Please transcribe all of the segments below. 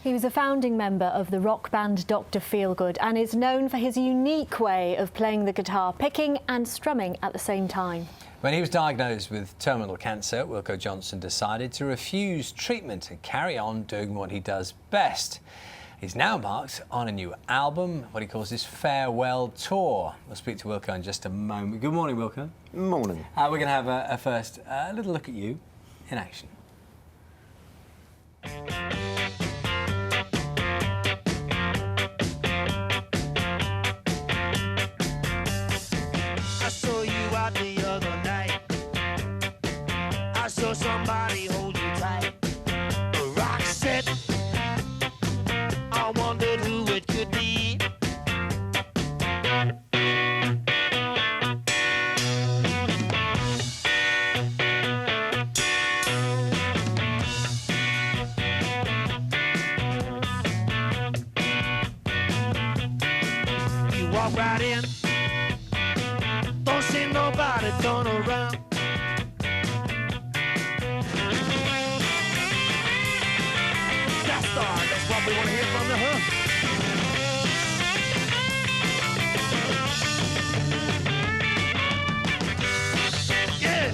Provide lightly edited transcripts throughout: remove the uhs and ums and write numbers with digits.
He was a founding member of the rock band Dr. Feelgood and is known for his unique way of playing the guitar, picking and strumming at the same time. When he was diagnosed with terminal cancer, Wilko Johnson decided to refuse treatment and carry on doing what he does best. He's now embarked on a new album, what he calls his farewell tour. We'll speak to Wilko in just a moment. Good morning, Wilko. Morning. We're going to have a little look at you in action. I saw you out the other night. I saw somebody hold you tight. A rock set. I wondered who it could be. You walk right in. Don't see nobody turn around. That's what we want to hear from the hook. Yeah.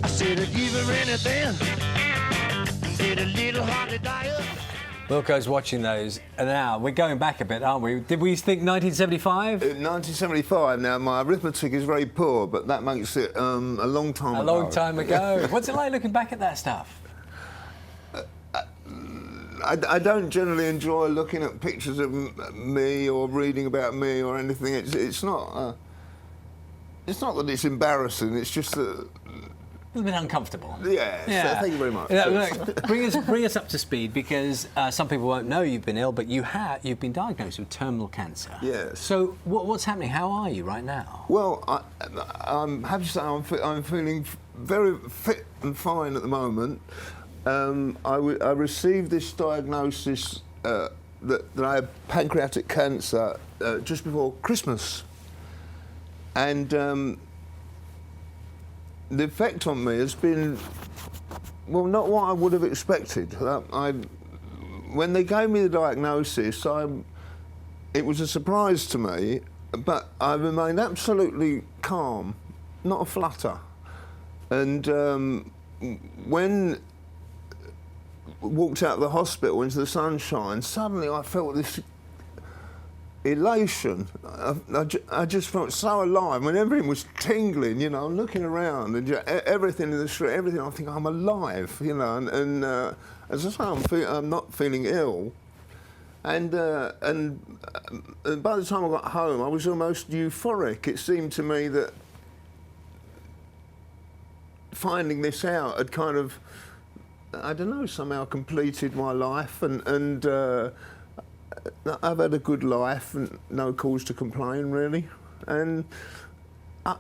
I said if you were anything, did a little hard to die up. Wilko's watching those, and now we're going back a bit, aren't we? Did we think 1975? 1975. Now, my arithmetic is very poor, but that makes it a long time ago. A long time ago. What's it like looking back at that stuff? I don't generally enjoy looking at pictures of me or reading about me or anything. It's not. It's not that it's embarrassing. It's just that. A little bit uncomfortable. Yeah. So thank you very much. Look, bring us up to speed, because some people won't know you've been ill, but you've been diagnosed with terminal cancer. Yes. So what's happening? How are you right now? Well, I'm happy to say I'm feeling very fit and fine at the moment. I received this diagnosis that I had pancreatic cancer just before Christmas, and the effect on me has been, well, not what I would have expected. When they gave me the diagnosis, it was a surprise to me, but I remained absolutely calm, not a flutter. And when I walked out of the hospital into the sunshine, suddenly I felt this elation. I just felt so alive. When everything was tingling, you know, looking around and everything in the street, everything, I think I'm alive, you know. And as I say, I'm not feeling ill. And by the time I got home, I was almost euphoric. It seemed to me that finding this out had kind of, I don't know, somehow completed my life, and I've had a good life and no cause to complain, really. And I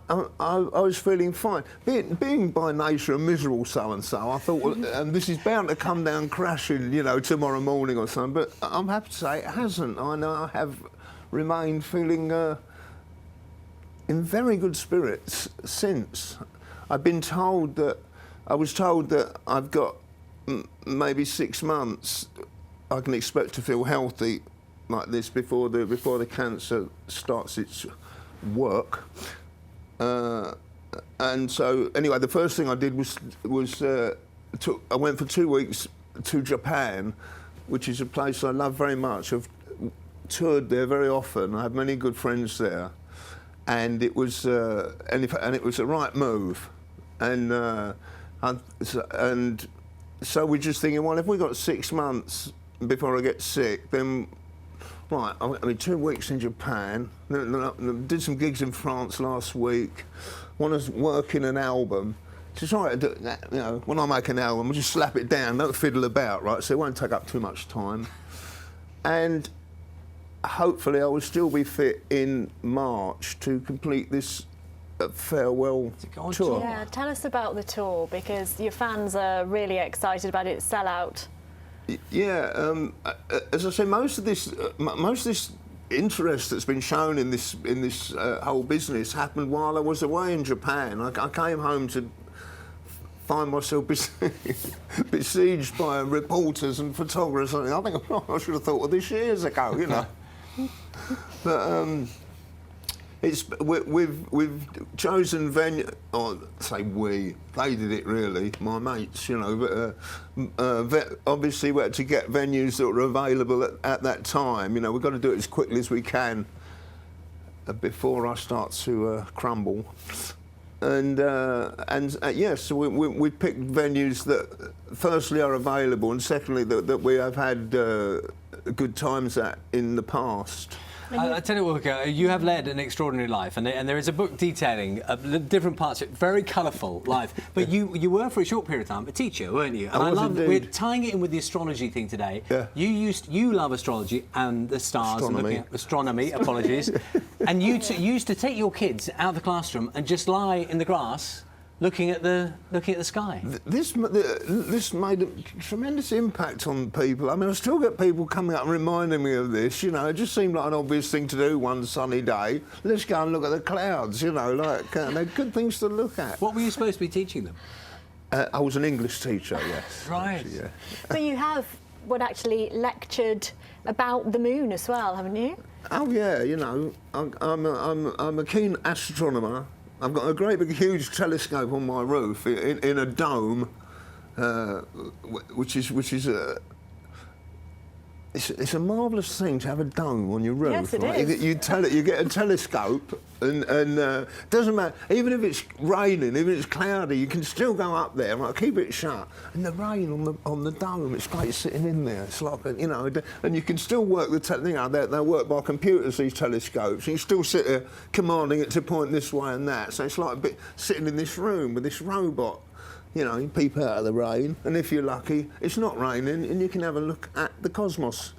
was feeling fine. Being by nature a miserable so-and-so, I thought, well, this is bound to come down crashing, you know, tomorrow morning or something. But I'm happy to say it hasn't. I know I have remained feeling in very good spirits since. I was told that I've got maybe 6 months. I can expect to feel healthy like this before the cancer starts its work. And so anyway, the first thing I did was I went for 2 weeks to Japan, which is a place I love very much. I've toured there very often. I have many good friends there, and it was and it was the right move. And so we're just thinking, well, if we got 6 months before I get sick, then right. I mean, 2 weeks in Japan. Did some gigs in France last week. Want to work in an album. So try to do that. You know, when I make an album, I just slap it down. Don't fiddle about, right? So it won't take up too much time. And hopefully, I will still be fit in March to complete this farewell tour. Yeah, tell us about the tour, because your fans are really excited about it. Sell out. Yeah, as I say, most of this interest that's been shown in this whole business happened while I was away in Japan. I came home to find myself besieged by reporters and photographers. I think I should have thought of this years ago, you know. But we've chosen venue. Or say we, they did it really. My mates, you know. But obviously we had to get venues that were available at that time. You know, we've got to do it as quickly as we can before I start to crumble. And yes, so we picked venues that firstly are available, and secondly that we have had good times at in the past. I tell you what, Wilko, you have led an extraordinary life, and there is a book detailing the different parts of it, very colourful life. But you were, for a short period of time, a teacher, weren't you? And I love that we're tying it in with the astrology thing today. Yeah. You love astrology and the stars. Astronomy. And looking at astronomy, apologies. And you used to take your kids out of the classroom and just lie in the grass looking at the sky. This made a tremendous impact on people. I mean, I still get people coming up and reminding me of this. You know, it just seemed like an obvious thing to do one sunny day. Let's go and look at the clouds. You know, like they're good things to look at. What were you supposed to be teaching them? I was an English teacher. Yes. Right. Actually, yeah. But you have actually lectured about the moon as well, haven't you? Oh yeah, you know, I'm a keen astronomer. I've got a great big huge telescope on my roof in a dome, which is a. It's a marvellous thing to have a dome on your roof. Yes, it right? is. You get a telescope, and doesn't matter. Even if it's raining, even if it's cloudy, you can still go up there. Right? Keep it shut. And the rain on the dome, it's great sitting in there. It's like you know, and you can still work the you know, they work by computers, these telescopes. And you still sit there commanding it to point this way and that. So it's like a bit sitting in this room with this robot. You know, you peep out of the rain, and if you're lucky, it's not raining, and you can have a look at the cosmos.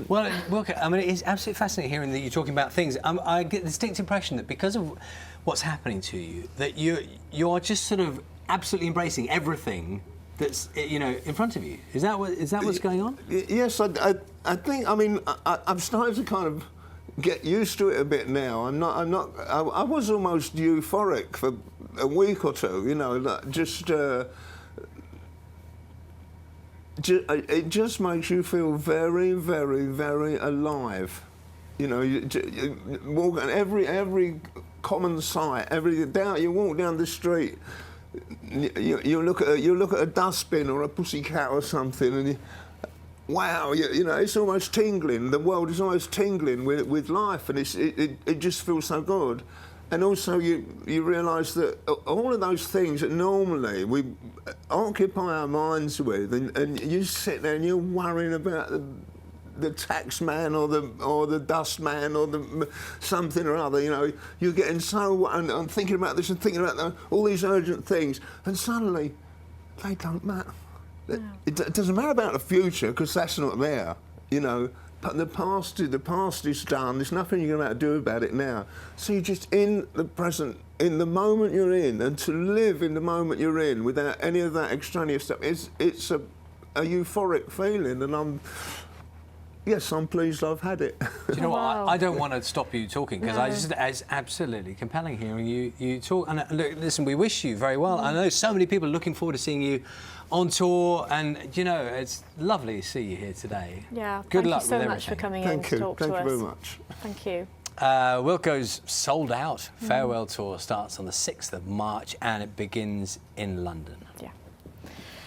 Well, Wilko, I mean, it's absolutely fascinating hearing that you're talking about things. I get the distinct impression that because of what's happening to you, that you are just sort of absolutely embracing everything that's, you know, in front of you. Is that what's going on? Yes, I think. I mean, I've started to kind of get used to it a bit now. I was almost euphoric for a week or two, you know, it just makes you feel very, very, very alive. You know, you walk on every common sight, you walk down the street, you look at a dustbin or a pussycat or something, and wow, you know, it's almost tingling. The world is almost tingling with life, and it just feels so good. And also you realise that all of those things that normally we occupy our minds with, and you sit there and you're worrying about the tax man or the dust man or the something or other, you know, you're getting so and thinking about this and thinking about all these urgent things, and suddenly they don't matter. No. It doesn't matter about the future because that's not there, you know. But the past is done. There's nothing you're going to do about it now. So you're just in the present, in the moment you're in, and to live in the moment you're in without any of that extraneous stuff. It's a euphoric feeling, and I'm pleased I've had it. Do you know Wow. what? I don't want to stop you talking because it's absolutely compelling hearing you talk. And look, listen, we wish you very well. I know so many people are looking forward to seeing you on tour, and you know, it's lovely to see you here today. Yeah. Good luck Thank you so with much for everything. coming in to talk to us. Thank you very much. Thank you. Wilko's sold out farewell tour starts on the 6th of March and it begins in London. Yeah.